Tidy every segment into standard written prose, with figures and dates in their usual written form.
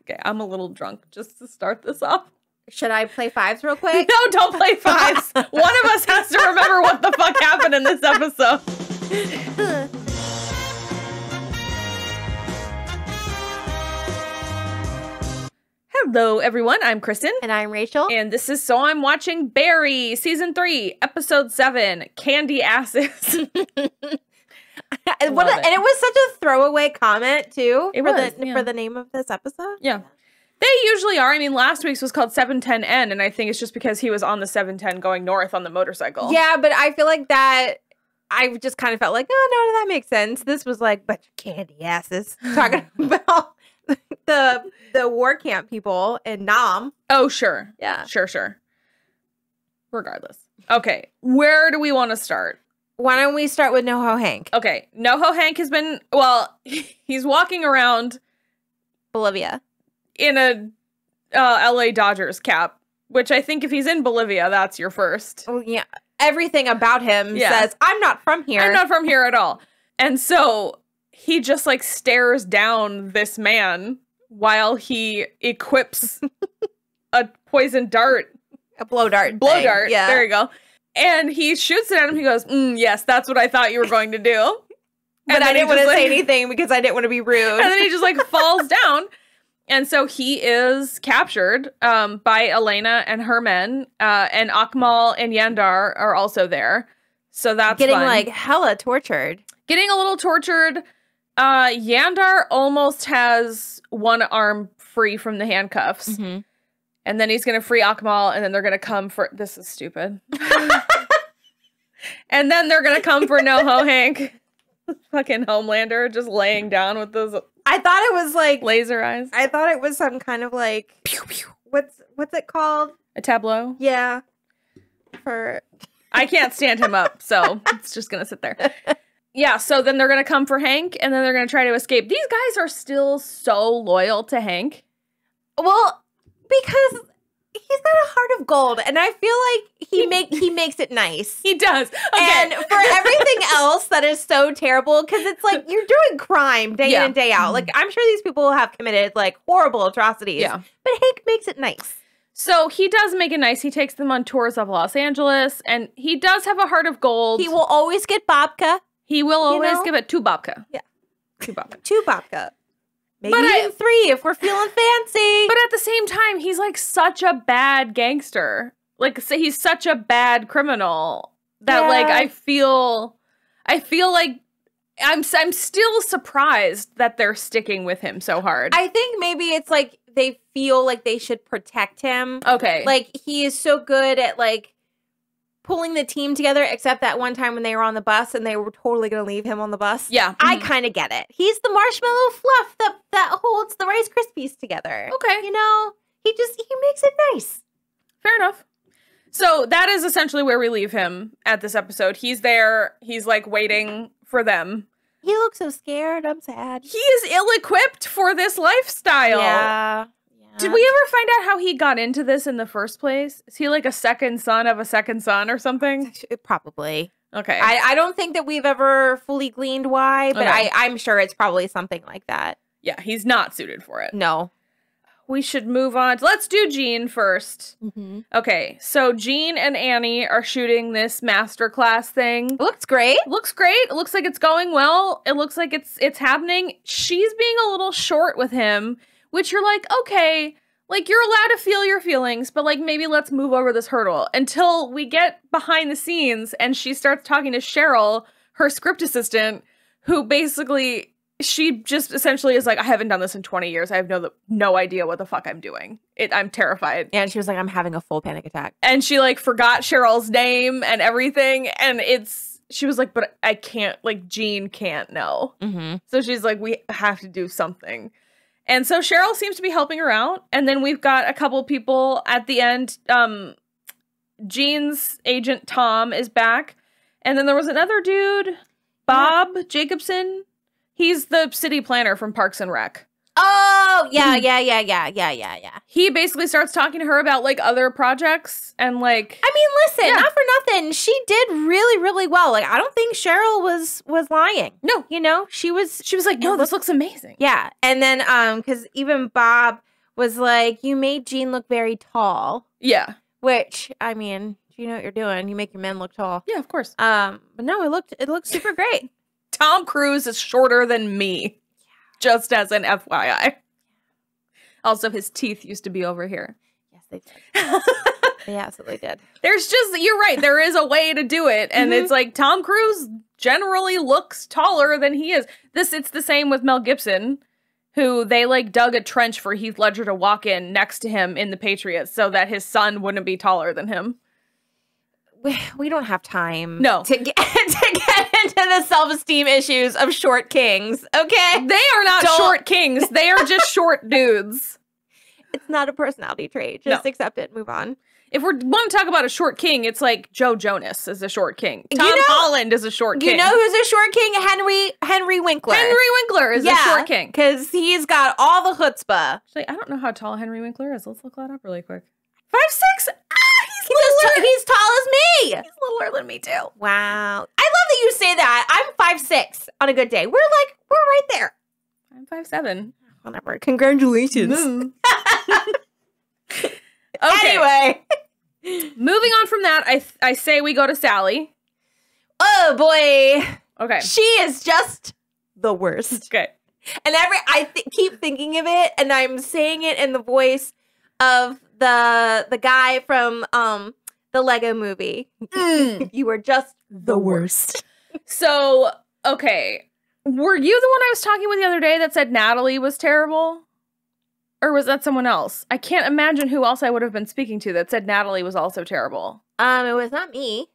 Okay, I'm a little drunk just to start this off. Should I play fives real quick? No, don't play fives. One of us has to remember what the fuck happened in this episode. Hello, everyone. I'm Kristen. And I'm Rachel. And this is So I'm Watching Barry, Season 3, Episode 7, Candy Asses. And it was such a throwaway comment, too, for the name of this episode. Yeah. They usually are. I mean, last week's was called 710N, and I think it's just because he was on the 710 going north on the motorcycle. Yeah, but I feel like that, I just kind of felt like, oh, no, that makes sense. This was like, bunch of candy asses. Talking about the war camp people in Nam. Oh, sure. Yeah. Sure. Regardless. Okay, where do we want to start? Why don't we start with NoHo Hank? Okay, NoHo Hank has been, well, he's walking around Bolivia. In a LA Dodgers cap, which I think if he's in Bolivia, that's your first. Oh, yeah. Everything about him says, I'm not from here. I'm not from here at all. And so he just like stares down this man while he equips a poison dart. A blow dart. Blow dart. Yeah. There you go. And he shoots it at him. He goes, yes, that's what I thought you were going to do. But I didn't want to say anything because I didn't want to be rude. And then he just like falls down. And so he is captured by Elena and her men, and Akmal and Yandar are also there. So that's getting fun. Like hella tortured. Getting a little tortured. Yandar almost has one arm free from the handcuffs. Mm-hmm. And then he's going to free Akmal, and then they're going to come for... This is stupid. And then they're going to come for NoHo Hank. Fucking Homelander just laying down with those... I thought it was like laser eyes. I thought it was some kind of like pew, pew. What's it called? A tableau? Yeah. I can't stand him up, so it's just gonna sit there. Yeah, so then they're gonna come for Hank, and then they're gonna try to escape. These guys are still so loyal to Hank. Well, because he's got a heart of gold, and I feel like he makes it nice. He does. Okay. And for everything else that is so terrible, because it's like you're doing crime day in and day out. Like I'm sure these people have committed like horrible atrocities. Yeah. But Hank makes it nice. So he does make it nice. He takes them on tours of Los Angeles, and he does have a heart of gold. He will always get babka. He will always give it 2 babka. Yeah. 2 babka. 2 babka. Maybe even 3 if we're feeling fancy. But at the same time, he's like such a bad gangster. Like he's such a bad criminal that like I feel like I'm still surprised that they're sticking with him so hard. I think maybe it's like they feel like they should protect him. Okay. Like he is so good at like pulling the team together, except that one time when they were on the bus and they were totally going to leave him on the bus. Yeah. Mm-hmm. I kind of get it. He's the marshmallow fluff that holds the Rice Krispies together. Okay. You know, he makes it nice. Fair enough. So that is essentially where we leave him at this episode. He's there. He's like waiting for them. He looks so scared. I'm sad. He is ill-equipped for this lifestyle. Yeah. Did we ever find out how he got into this in the first place? Is he like a second son of a second son or something? Probably. Okay. I don't think that we've ever fully gleaned why, but I'm sure it's probably something like that. Yeah, he's not suited for it. No. We should move on. Let's do Jean first. Mm-hmm. Okay, so Jean and Annie are shooting this masterclass thing. Looks great. Looks great. It looks like it's going well. It looks like it's happening. She's being a little short with him, which you're like, okay, like you're allowed to feel your feelings, but like maybe let's move over this hurdle until we get behind the scenes and she starts talking to Cheryl, her script assistant, who basically, she just essentially is like, I haven't done this in 20 years. I have no idea what the fuck I'm doing. I'm terrified. And she was like, I'm having a full panic attack. And she like forgot Cheryl's name and everything. And she was like, but I can't, like Jean can't know. Mm-hmm. So she's like, we have to do something. And so Cheryl seems to be helping her out. And then we've got a couple people at the end. Jean's agent, Tom, is back. And then there was another dude, Bob Jacobson. He's the city planner from Parks and Rec. Oh, yeah. He basically starts talking to her about, like, other projects and, like... I mean, listen, not for nothing. She did really, really well. Like, I don't think Cheryl was lying. No. You know? She was like, no, this looks amazing. Yeah. And then, because even Bob was like, you made Gene look very tall. Yeah. Which, I mean, you know what you're doing. You make your men look tall. Yeah, of course. But no, it looked super great. Tom Cruise is shorter than me. Just as an FYI. Also, his teeth used to be over here. Yes, they did. They absolutely did. There's just, you're right, there is a way to do it. And it's like, Tom Cruise generally looks taller than he is. It's the same with Mel Gibson, who they like dug a trench for Heath Ledger to walk in next to him in The Patriots so that his son wouldn't be taller than him. We don't have time to get into the self-esteem issues of short kings, okay? They are not short kings. They are just short dudes. It's not a personality trait. Just accept it. Move on. If we want to talk about a short king, it's like Joe Jonas is a short king. Tom Holland is a short king. You know who's a short king? Henry Winkler. Henry Winkler is a short king. Because he's got all the chutzpah. Actually, I don't know how tall Henry Winkler is. Let's look that up really quick. 5'6". He's tall as me. He's littler than me too. Wow. I love that you say that. I'm 5'6" on a good day. We're right there. I'm 5'7". Whatever. Congratulations. Okay. Anyway. Moving on from that, I say we go to Sally. Oh, boy. Okay. She is just the worst. Okay. And I keep thinking of it, and I'm saying it in the voice of the guy from the Lego movie. You were just the worst. So, okay. Were you the one I was talking with the other day that said Natalie was terrible? Or was that someone else? I can't imagine who else I would have been speaking to that said Natalie was also terrible. It was not me.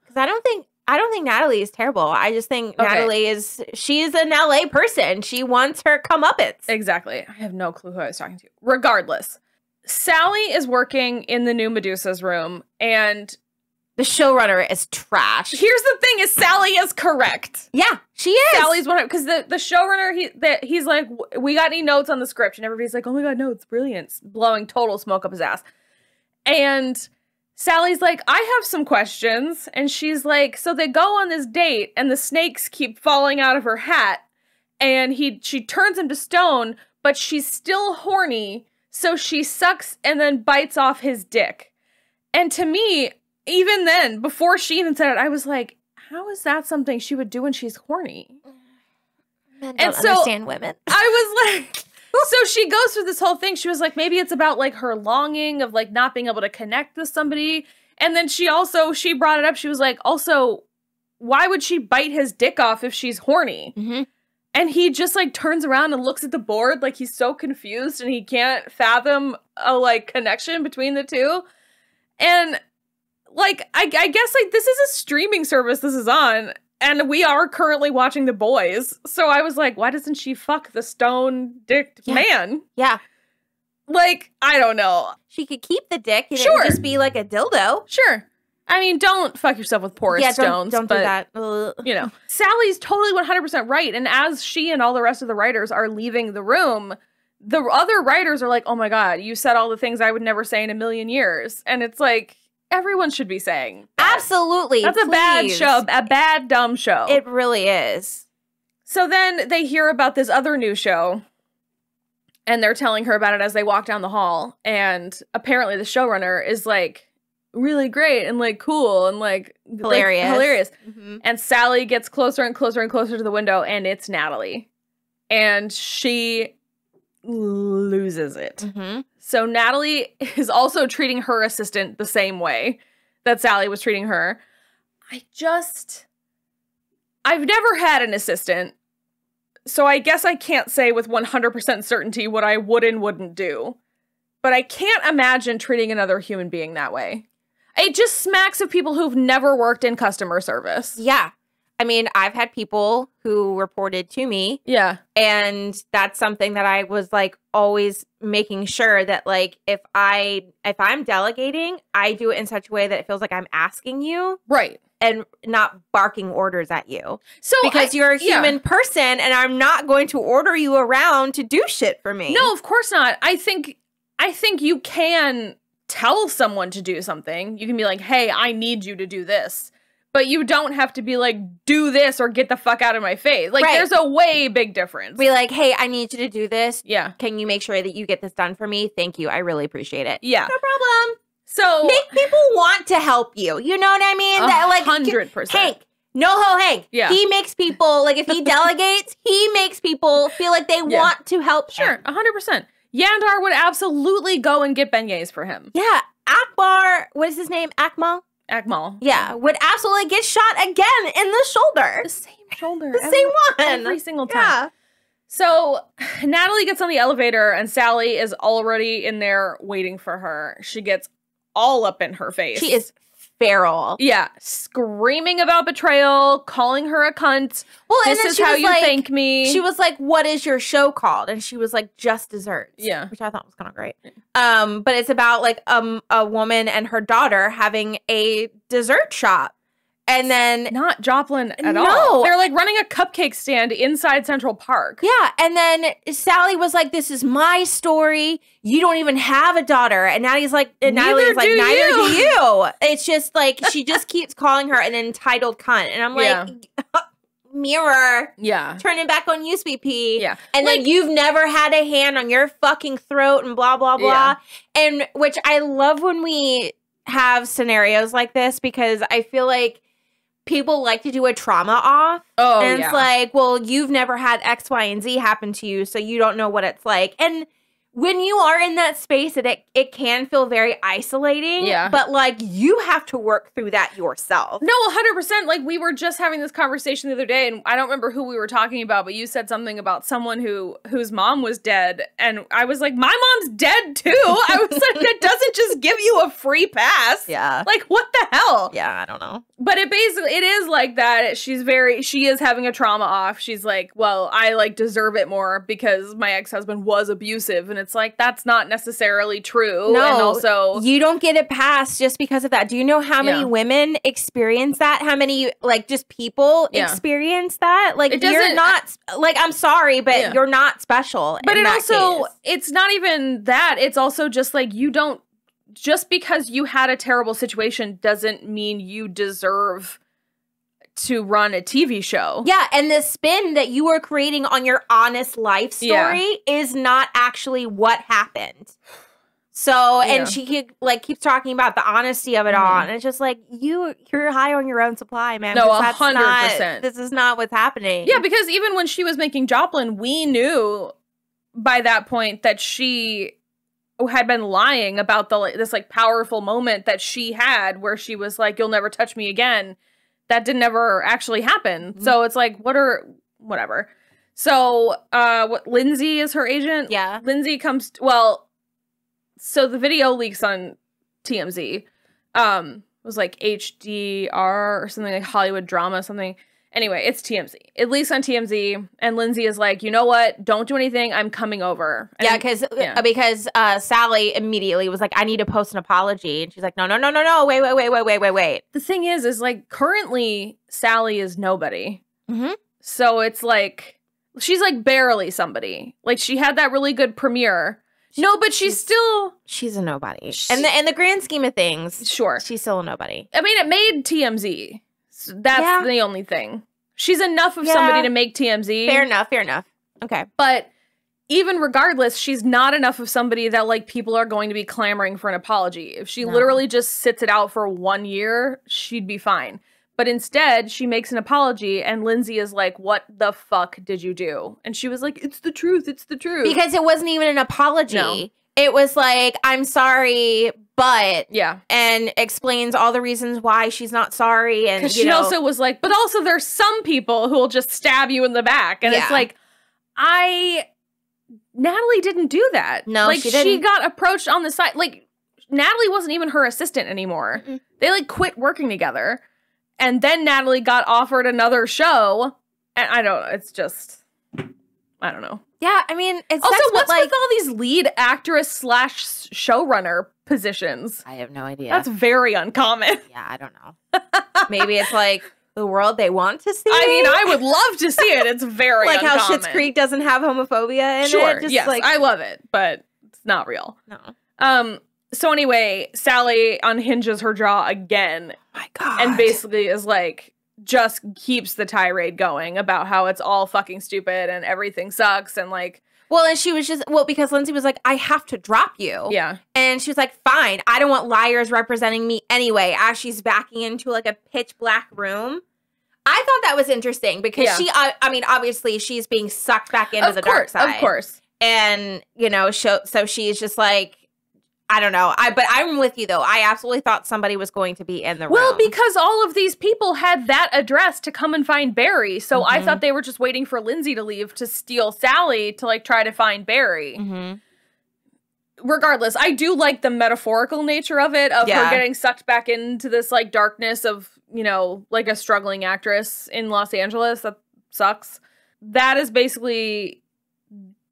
Because I don't think Natalie is terrible. I just think Natalie she's an LA person. She wants her comeuppance. Exactly. I have no clue who I was talking to. Regardless, Sally is working in the new Medusa's room, and the showrunner is trash. Here's the thing: is Sally is correct. Yeah, she is. Sally's one because the showrunner he's like, we got any notes on the script, and everybody's like, oh my god, no, it's brilliant, blowing total smoke up his ass, and Sally's like, I have some questions, and she's like, so they go on this date, and the snakes keep falling out of her hat, and she turns him to stone, but she's still horny. So she sucks and then bites off his dick. And to me, even then, before she even said it, I was like, how is that something she would do when she's horny? Men don't understand women. I was like, so she goes through this whole thing. She was like, maybe it's about like her longing of like not being able to connect with somebody. And then she brought it up. She was like, also, why would she bite his dick off if she's horny? Mm-hmm. And he just like turns around and looks at the board like he's so confused and he can't fathom a like connection between the two. And like, I guess like this is a streaming service this is on, and we are currently watching The Boys. So I was like, why doesn't she fuck the stone-dicked man? Yeah. Like, I don't know. She could keep the dick and it would just be like a dildo. Sure. I mean, don't fuck yourself with porous stones. Don't do that. You know, Sally's totally 100% right. And as she and all the rest of the writers are leaving the room, the other writers are like, oh my God, you said all the things I would never say in a million years. And it's like, everyone should be saying that. Absolutely. That's a bad show, a bad, dumb show. It really is. So then they hear about this other new show, and they're telling her about it as they walk down the hall. And apparently the showrunner is like, really great and like cool and like hilarious. Mm-hmm. And Sally gets closer and closer and closer to the window, and it's Natalie, and she loses it. Mm-hmm. So Natalie is also treating her assistant the same way that Sally was treating her. I've never had an assistant, so I guess I can't say with 100% certainty what I would and wouldn't do, but I can't imagine treating another human being that way. It just smacks of people who've never worked in customer service. Yeah. I mean, I've had people who reported to me. Yeah. And that's something that I was like always making sure that like if I'm delegating, I do it in such a way that it feels like I'm asking you. Right. And not barking orders at you. So because you're a human person and I'm not going to order you around to do shit for me. No, of course not. I think you can tell someone to do something. You can be like, hey, I need you to do this. but you don't have to be like, do this or get the fuck out of my face. Like, there's a way big difference. Be like, hey, I need you to do this. Yeah. Can you make sure that you get this done for me? Thank you. I really appreciate it. Yeah. No problem. So make people want to help you. You know what I mean? That, like, 100%. Hank. No-ho Hank. Yeah. He makes people, like, if he delegates, he makes people feel like they want to help him. 100%. Yandar would absolutely go and get beignets for him. Yeah. Akbar, what is his name? Akmal? Akmal. Yeah. Would absolutely get shot again in the shoulder. The same shoulder. The same one. Every single time. Yeah. So Natalie gets on the elevator and Sally is already in there waiting for her. She gets all up in her face. She is feral. Yeah. Screaming about betrayal, calling her a cunt. Well, this and then is how you like, thank me. She was like, what is your show called? And she was like, Just Desserts. Yeah. Which I thought was kind of great. But it's about like a woman and her daughter having a dessert shop. And then not Joplin at all. They're like running a cupcake stand inside Central Park. Yeah. And then Sally was like, this is my story. You don't even have a daughter. And Natalie's like, neither do you. It's just like, she just keeps calling her an entitled cunt. And I'm like, mirror. Yeah. Turn it back on you, Sweet Pea. Yeah. And like, then you've never had a hand on your fucking throat and blah, blah, blah. Yeah. And which I love when we have scenarios like this because I feel like people like to do a trauma off. Oh, and it's like, well, you've never had X, Y, and Z happen to you, so you don't know what it's like. And when you are in that space, it can feel very isolating. Yeah. But, like, you have to work through that yourself. No, 100%. Like, we were just having this conversation the other day, and I don't remember who we were talking about, but you said something about someone whose mom was dead. And I was like, my mom's dead, too. I was like, that doesn't just give you a free pass. Yeah. Like, what the hell? Yeah, I don't know. But it is like that. She is having a trauma off. She's like, well, I, like, deserve it more because my ex-husband was abusive. And it's like, that's not necessarily true. No, and also you don't get it passed just because of that. Do you know how many women experience that? How many, like, just people experience that? Like, you're not, like, I'm sorry, but you're not special. But it also, it's not even that. It's also just like, you don't, just because you had a terrible situation doesn't mean you deserve to run a TV show. Yeah, and the spin that you are creating on your honest life story is not actually what happened. So, and she keeps talking about the honesty of it all, and it's just like, you're high on your own supply, man. No, 100%. This is not what's happening. Yeah, because even when she was making Joplin, we knew by that point that she had been lying about this like powerful moment that she had where she was like, you'll never touch me again. That didn't ever actually happen. So it's like, whatever. So, Lindsay is her agent? Yeah. Lindsay comes, so the video leaks on TMZ. It was like HDR or something, like Hollywood Drama, something. Anyway, it's TMZ. It leaks on TMZ, and Lindsay is like, you know what? Don't do anything. I'm coming over. And because Sally immediately was like, I need to post an apology. And she's like, no, wait. The thing is like, currently, Sally is nobody. Mm-hmm. So it's like, she's like barely somebody. Like, she had that really good premiere. No, but she's a nobody. In the grand scheme of things, sure, she's still a nobody. I mean, it made TMZ. So that's the only thing. She's enough of somebody to make TMZ. Fair enough. Okay. But even regardless, she's not enough of somebody that like people are going to be clamoring for an apology. If she literally just sits it out for 1 year, she'd be fine. But instead, she makes an apology, and Lindsay is like, what the fuck did you do? And she was like, it's the truth. It's the truth. Because it wasn't even an apology. No. It was like, I'm sorry, but... Yeah. And explains all the reasons why she's not sorry. And she also was like, but also there's some people who will just stab you in the back. And it's like, Natalie didn't do that. No, like, she didn't. She got approached on the side. Like, Natalie wasn't even her assistant anymore. Mm-mm. They, like, quit working together. And then Natalie got offered another show. And I don't know. It's just, I don't know. Yeah, I mean, it's also, what's with all these lead actress / showrunner positions? I have no idea. That's very uncommon. Yeah, I don't know. Maybe it's like the world they want to see. I mean, I would love to see it. It's very like uncommon. how Schitt's Creek doesn't have homophobia in it. Sure, Just yes, like, I love it, but it's not real. No. So anyway, Sally unhinges her jaw again. Oh my God. And basically is like, just keeps the tirade going about how it's all fucking stupid and everything sucks and like. Well, and she was just, because Lindsay was like, I have to drop you. Yeah. And she was like, fine, I don't want liars representing me anyway, as she's backing into like a pitch black room. I thought that was interesting because she, I mean, obviously she's being sucked back into the dark side. Of course. And, you know, so she's just like, I don't know. But I'm with you, though. I absolutely thought somebody was going to be in the room. Well, because all of these people had that address to come and find Barry. So I thought they were just waiting for Lindsay to leave to steal Sally to, like, try to find Barry. Regardless, I do like the metaphorical nature of it, of her getting sucked back into this, like, darkness of, you know, like a struggling actress in Los Angeles. That sucks. That is basically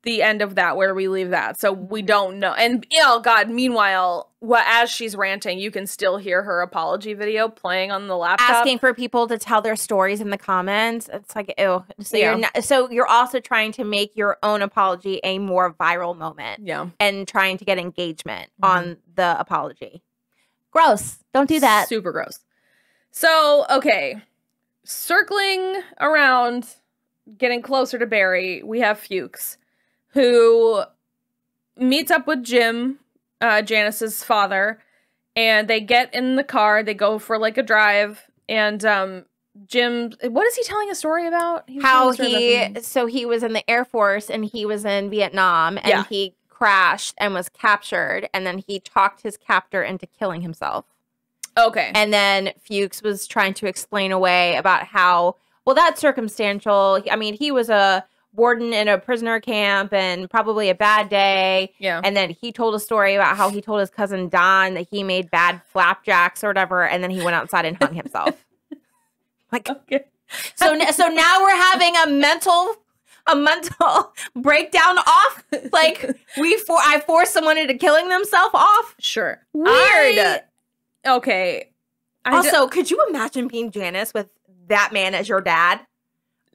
the end of that, where we leave that. So we don't know. And oh God, meanwhile, as she's ranting, you can still hear her apology video playing on the laptop. Asking for people to tell their stories in the comments. It's like, ew. So you're also trying to make your own apology a more viral moment. Yeah. And trying to get engagement on the apology. Gross. Don't do that. Super gross. So, okay. Circling around, getting closer to Barry, we have Fuchs, who meets up with Jim, Janice's father, and they get in the car. They go for like a drive, and Jim, what is he telling a story about? He was in the Air Force and he was in Vietnam and he crashed and was captured, and then he talked his captor into killing himself. Okay. And then Fuchs was trying to explain away about how, well, that's circumstantial. I mean, he was a warden in a prisoner camp and probably a bad day. Yeah. And then he told a story about how he told his cousin Don that he made bad flapjacks or whatever, and then he went outside and hung himself. Like, okay. So now we're having a mental breakdown off. Like I forced someone into killing themselves off. Sure. Weird. Okay. Also, could you imagine being Janice with that man as your dad?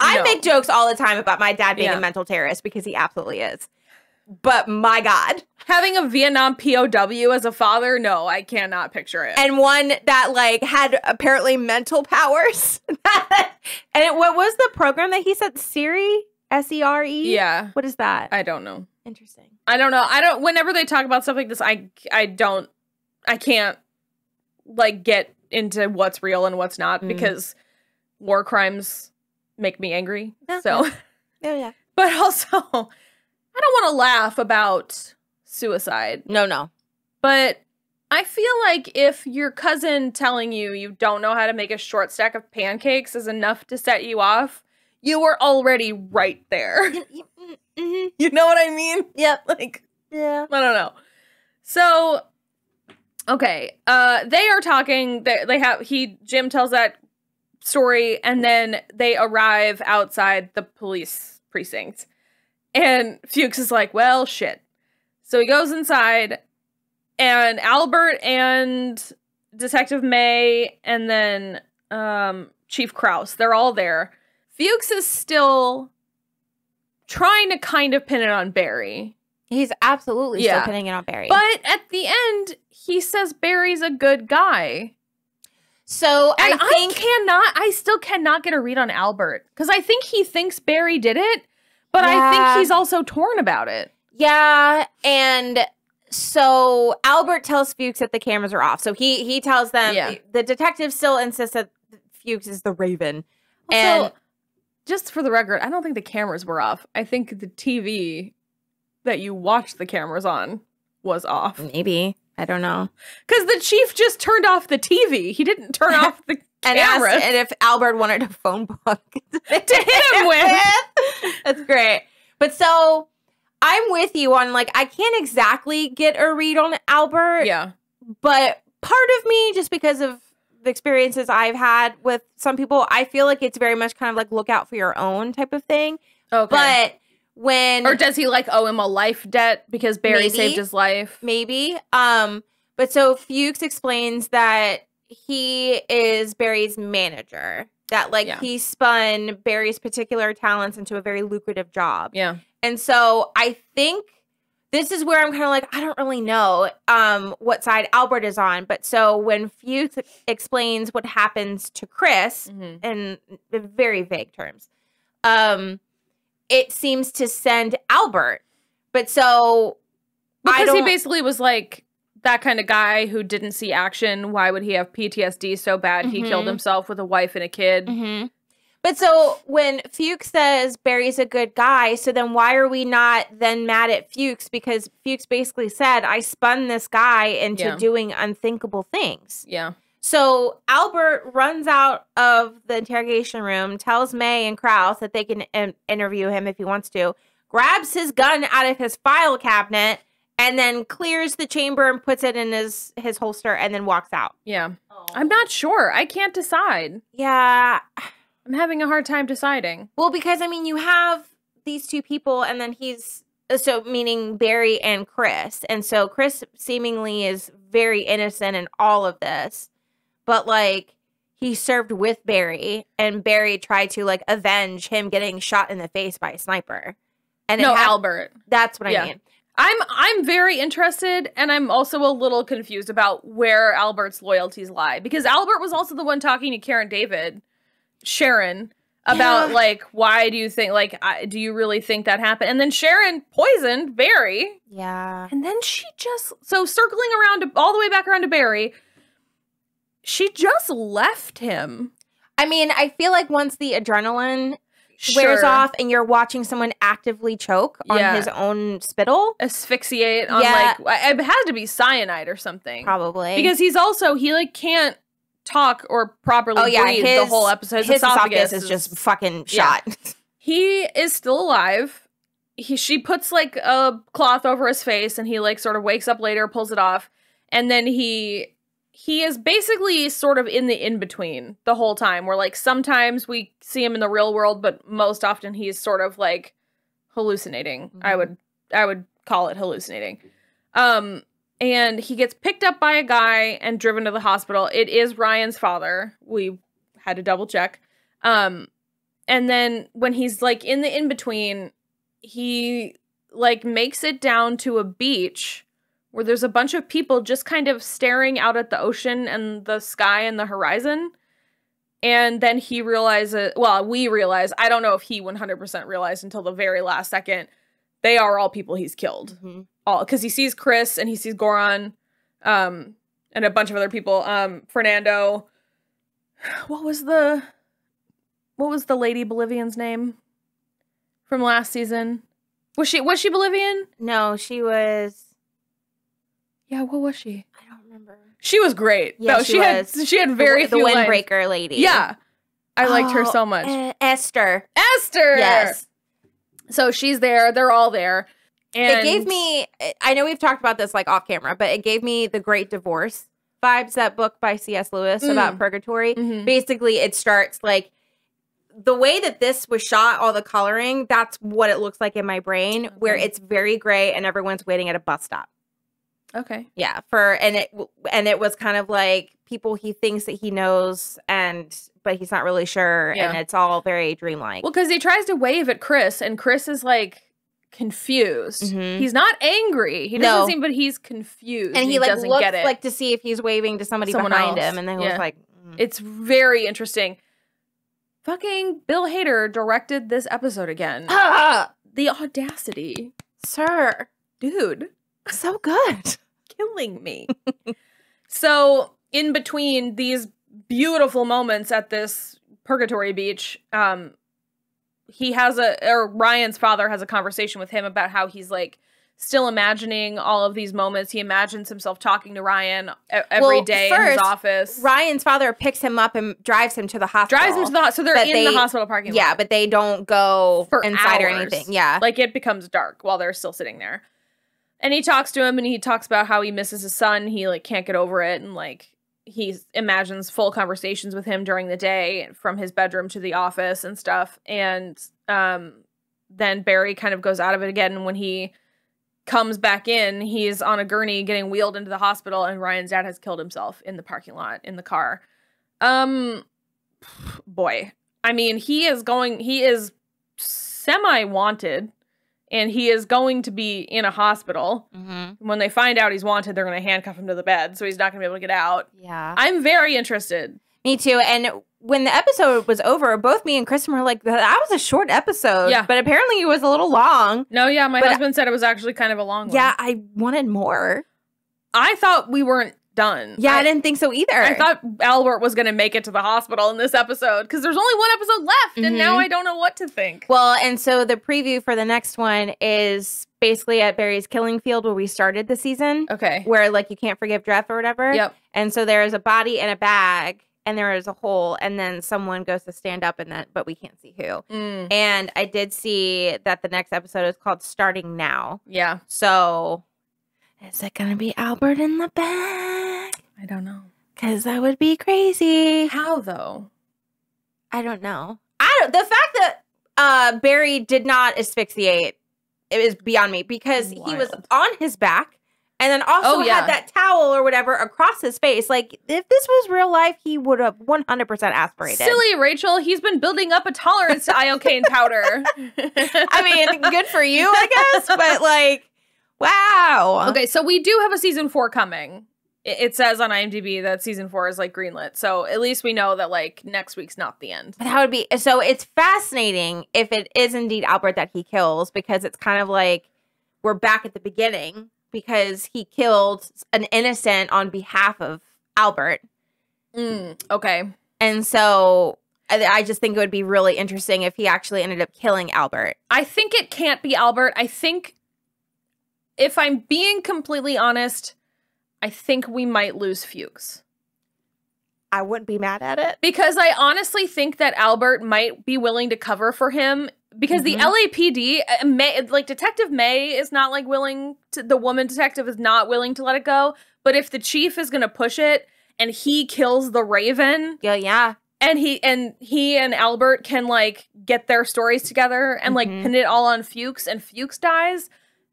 I make jokes all the time about my dad being a mental terrorist because he absolutely is. But my God. Having a Vietnam POW as a father, no, I cannot picture it. And one that like had apparently mental powers. And what was the program that he said? Siri? S-E-R-E? Yeah. What is that? I don't know. Interesting. I don't know. Whenever they talk about stuff like this, I can't like get into what's real and what's not because war crimes make me angry. Yeah, so yeah. But also I don't want to laugh about suicide. No. But I feel like if your cousin telling you don't know how to make a short stack of pancakes is enough to set you off, you were already right there. You know what I mean? Yep. Like, yeah. I don't know. So, okay. They are talking. Jim tells that story, and then they arrive outside the police precinct. And Fuchs is like, well, shit. So he goes inside, and Albert and Detective May, and then Chief Krause, they're all there. Fuchs is still trying to kind of pin it on Barry. He's absolutely still pinning it on Barry. But at the end, he says Barry's a good guy. So I still cannot get a read on Albert. Because I think he thinks Barry did it, but I think he's also torn about it. Yeah, and so Albert tells Fuchs that the cameras are off. So he tells them, the detective still insists that Fuchs is the Raven. And just for the record, I don't think the cameras were off. I think the TV that you watched the cameras on was off. Maybe. I don't know. Because the chief just turned off the TV. He didn't turn off the camera. And if Albert wanted a phone book to hit him with. That's great. But so I'm with you on, like, I can't exactly get a read on Albert. Yeah. But part of me, just because of the experiences I've had with some people, I feel like it's very much kind of like look out for your own type of thing. Okay. But or does he like owe him a life debt because Barry saved his life? Maybe. But so Fuchs explains that he is Barry's manager. That like he spun Barry's particular talents into a very lucrative job. Yeah. And so I think this is where I'm kind of like, I don't really know what side Albert is on. But so when Fuchs explains what happens to Chris in very vague terms, it seems to send Albert. But so because he basically was like that kind of guy who didn't see action. Why would he have PTSD so bad he killed himself with a wife and a kid? But so when Fuchs says Barry's a good guy, so then why are we not then mad at Fuchs? Because Fuchs basically said, I spun this guy into doing unthinkable things. Yeah. So Albert runs out of the interrogation room, tells May and Krause that they can interview him if he wants to, grabs his gun out of his file cabinet, and then clears the chamber and puts it in his holster and then walks out. Yeah. Oh. I'm not sure. I can't decide. Yeah. I'm having a hard time deciding. Well, because, I mean, you have these two people, and then so meaning Barry and Chris. And so Chris seemingly is very innocent in all of this. But, like, he served with Barry, and Barry tried to, like, avenge him getting shot in the face by a sniper. And Albert. That's what I mean. I'm very interested, and I'm also a little confused about where Albert's loyalties lie. Because Albert was also the one talking to Sharon, about, like, why do you think, like, do you really think that happened? And then Sharon poisoned Barry. Yeah. And then she just, so circling around, all the way back around to Barry, she just left him. I mean, I feel like once the adrenaline wears off and you're watching someone actively choke on his own spittle. Asphyxiate on, like, it had to be cyanide or something. Probably. Because he like, can't talk or properly breathe the whole episode. His esophagus is just fucking shot. He is still alive. She puts, like, a cloth over his face, and he, like, sort of wakes up later, pulls it off, and then he is basically sort of in the in-between the whole time, where, like, sometimes we see him in the real world, but most often he's sort of, like, hallucinating. I would call it hallucinating. And he gets picked up by a guy and driven to the hospital. It is Ryan's father. We had to double check. And then when he's, like, in the in-between, he, like, makes it down to a beach where there's a bunch of people just kind of staring out at the ocean and the sky and the horizon. And then he realizes, well, we realize, I don't know if he 100% realized until the very last second, they are all people he's killed. All, because he sees Chris and he sees Goran, and a bunch of other people. Fernando. What was the lady Bolivian's name from last season? Was she Bolivian? No, she was. Yeah, what was she? I don't remember. She was great. Yeah, no, she had very few the windbreaker lady. Yeah, I liked her so much. Esther. Yes. So she's there. They're all there. And it gave me, I know we've talked about this, like, off camera, but it gave me The Great Divorce vibes, that book by C.S. Lewis about purgatory. Basically, it starts, like, the way that this was shot, all the coloring, that's what it looks like in my brain, where it's very gray and everyone's waiting at a bus stop. Okay. Yeah, and it was kind of like people he thinks that he knows, but he's not really sure, and it's all very dreamlike. Well, because he tries to wave at Chris, and Chris is, like, confused. He's not angry. He doesn't seem, but he's confused. And he, like, doesn't looks get it. like to see if he's waving to somebody behind him, and then he was like, It's very interesting. Fucking Bill Hader directed this episode again. The audacity. Sir. Dude. So good. Killing me. So, in between these beautiful moments at this purgatory beach, Ryan's father has a conversation with him about how he's, like, still imagining all of these moments. He imagines himself talking to Ryan every day in his office. Ryan's father picks him up and drives him to the hospital. So they're in the hospital parking lot. Yeah, but they don't go for inside hours. Or anything. Yeah. Like, it becomes dark while they're still sitting there. And he talks to him, and he talks about how he misses his son. He, like, can't get over it, and, like, he imagines full conversations with him during the day from his bedroom to the office and stuff. And then Barry kind of goes out of it again. And when he comes back in, he's on a gurney getting wheeled into the hospital, and Ryan's dad has killed himself in the parking lot in the car. Boy. I mean, he is semi-wanted and he is going to be in a hospital. When they find out he's wanted, they're going to handcuff him to the bed, so he's not going to be able to get out. Yeah. I'm very interested. Me too. And when the episode was over, both me and Kristen were like, that was a short episode. Yeah. But apparently it was a little long. No, yeah, my husband said it was actually kind of a long one. Yeah, I wanted more. I thought we weren't done. Yeah, I didn't think so either. I thought Albert was going to make it to the hospital in this episode because there's only one episode left, and now I don't know what to think. Well, and so the preview for the next one is basically at Barry's killing field where we started the season. Okay. Where, like, you can't forgive Jeff or whatever. Yep. And so there is a body in a bag, and there is a hole, and then someone goes to stand up in that, but we can't see who. And I did see that the next episode is called Starting Now. Yeah. So is it going to be Albert in the bag? I don't know. Because that would be crazy. How, though? I don't know. The fact that Barry did not asphyxiate, it is beyond me because he was on his back and then also had that towel or whatever across his face. Like, if this was real life, he would have 100% aspirated. Silly, Rachel. He's been building up a tolerance to iocane powder. I mean, good for you, I guess. But, like, wow. Okay, so we do have a season 4 coming. It says on IMDb that season 4 is, like, greenlit. So at least we know that, like, next week's not the end. But that would be... So it's fascinating if it is indeed Albert that he kills, because it's kind of like we're back at the beginning because he killed an innocent on behalf of Albert. Okay. And so I just think it would be really interesting if he actually ended up killing Albert. I think it can't be Albert. I think, if I'm being completely honest, I think we might lose Fuchs. I wouldn't be mad at it. Because I honestly think that Albert might be willing to cover for him. Because the LAPD, Detective May is not, like, willing to, the woman detective is not willing to let it go. But if the chief is going to push it and he kills the Raven. Yeah. And he and Albert can, like, get their stories together and, like, pin it all on Fuchs and Fuchs dies.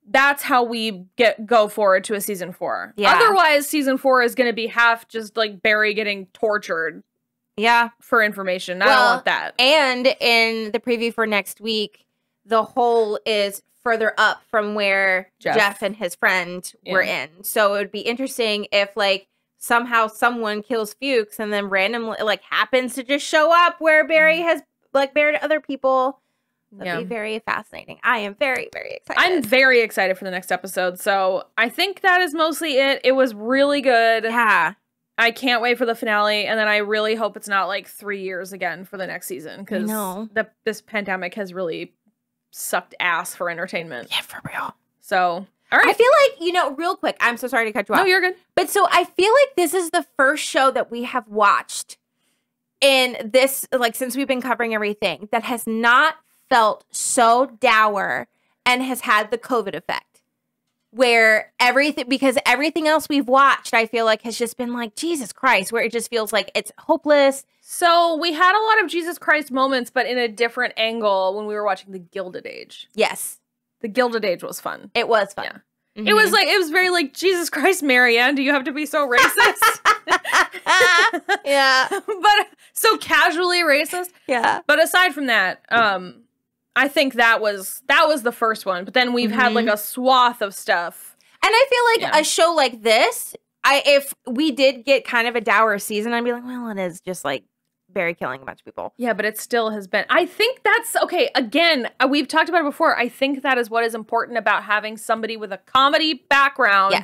That's how we go forward to a season 4. Yeah. Otherwise, season 4 is going to be half just, like, Barry getting tortured. Yeah. For information. I don't want that. And in the preview for next week, the hole is further up from where Jeff and his friend were in. So it would be interesting if, like, somehow someone kills Fuchs and then randomly, like, happens to just show up where Barry has, like, buried other people. That'd be very fascinating. I am very, very excited. I'm very excited for the next episode. So I think that is mostly it. It was really good. Yeah. I can't wait for the finale. And then I really hope it's not like 3 years again for the next season. Because this pandemic has really sucked ass for entertainment. Yeah, for real. So, all right. I feel like, real quick, I'm so sorry to cut you off. No, you're good. But so I feel like this is the first show that we have watched in this, like, since we've been covering everything, that has not felt so dour and has had the COVID effect, where because everything else we've watched, I feel like, has just been like, Jesus Christ, where it just feels like it's hopeless. So we had a lot of Jesus Christ moments, but in a different angle when we were watching The Gilded Age. Yes. The Gilded Age was fun. It was fun. Yeah. It was very like, Jesus Christ, Marianne, do you have to be so racist? Yeah. But so casually racist. Yeah. But aside from that, I think that was the first one. But then we've had like a swath of stuff. And I feel like a show like this, if we did get kind of a dour season, I'd be like, well, it is just like Barry killing a bunch of people. Yeah, but it still has been. I think that's okay. Again, we've talked about it before. I think that is what is important about having somebody with a comedy background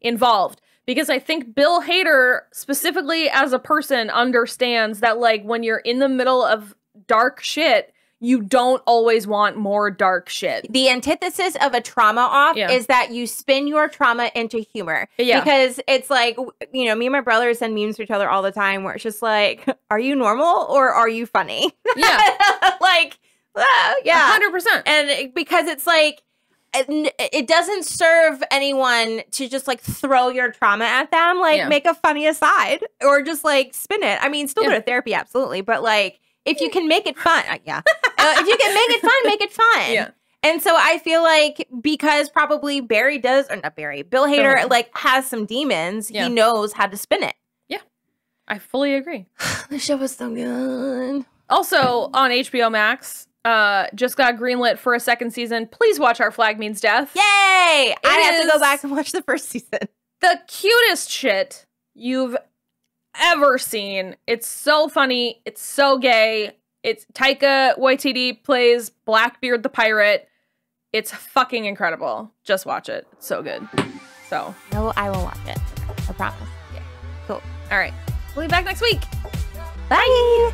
involved. Because I think Bill Hader, specifically as a person, understands that, like, when you're in the middle of dark shit, you don't always want more dark shit. The antithesis of a trauma off is that you spin your trauma into humor. Yeah. Because it's like, me and my brother send memes to each other all the time where it's just like, are you normal or are you funny? Yeah. Like, yeah. 100%. And because it's like, it doesn't serve anyone to just like throw your trauma at them. Like, make a funny aside or just like spin it. I mean, still go to therapy, absolutely. But like, if you can make it fun, if you can make it fun, make it fun. Yeah. And so I feel like because probably Bill Hader, like, has some demons, he knows how to spin it. Yeah. I fully agree. The show was so good. Also, on HBO Max, just got greenlit for a second season. Please watch Our Flag Means Death. Yay! I have to go back and watch the first season. The cutest shit you've ever seen. It's so funny. It's so gay. It's Taika Waititi plays Blackbeard the pirate. It's fucking incredible. Just watch it. It's so good. So. No, I will watch it. I promise. Yeah. Cool. All right. We'll be back next week. Bye.